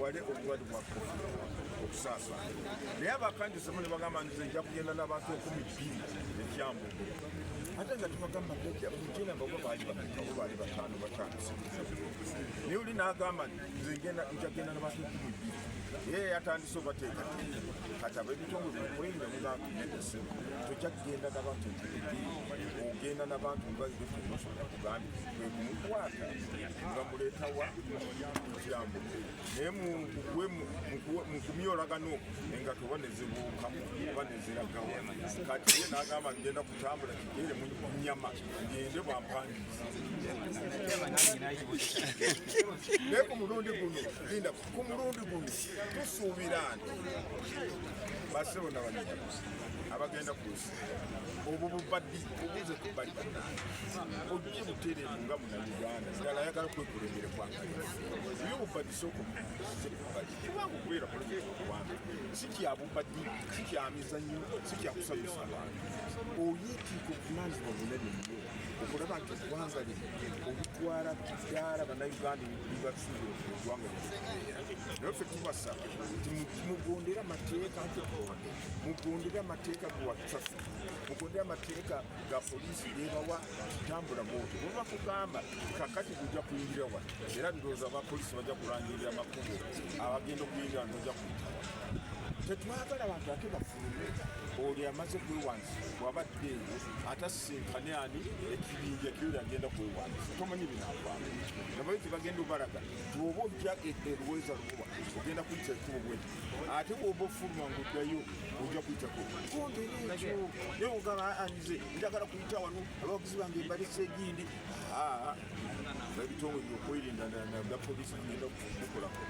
wale obulwadde bwa covid okusaasaana naye abakanjisemu ne bagamba nti nja kugenda n'abantu 12 ekyambugo ate nga tubagamba mugenda baba baali bameka bo baali bataano naye oli n'agamba nti njagenda n'abantu 12 ye yatandise obateeka kati ab'ebitongole bwenge mugambye tojja kugenda n'abantu 12 ogenda n'abantu ngaetusobola kugambye kwe kumukwata nga muleetawa ekyambugo naye mukumyolagano engato oba nezibuukamu oba neziragawa kati ye n'agamba ngenda kutambula kigere mu nyama ngende bwampandiisa naye ku mulundi guno linda ku mulundi guno tusuubira nti basebo n'abanyama abagenda kusi obwo bubaddi obuze kubali ojje butereevu nga munauganda ddala ayagala kwekulembere kwangalira ye obubaddi sooka kubanga okubeera politiki okuwanga si kyabubaddi si kyamizannyo si kyakusanyusa abantu oyeetiika obuvunaanyizibwa bunene nnyo okulaba nti eggwanga lino olutwala ddala bannayuganda bibasuubira eggwanga naye ffe tubasaba nti mugondera amateeka mugondera amateeka ge wa traffic mugondera amateeka ga poliisi gebawa kitambula bwoti oba kugamba kakati gujja kuyingira wa era ndowooza abapoliisi bajja kulangirira amakubo abagenda okuyingira ntojja kuyitawa tetwagala abantu ate bafulume oli amaze kwewanisa bwabadde eyo atasinkane ani ekibinja kyoli agenda kwewanisa tomanyi binaavamu nabayo tebagenda obalaga tioba ojja eruweza lukuba ogenda kuyita ekubo bweti ate bwoba ofuluma ngaoddayo ojja kuyitako gondera ekyo naye ogaba anize njagala kuyita wano abavuzi bange mbalesa egindi ebitongole byokwerinda na poliisi bigenda kukolako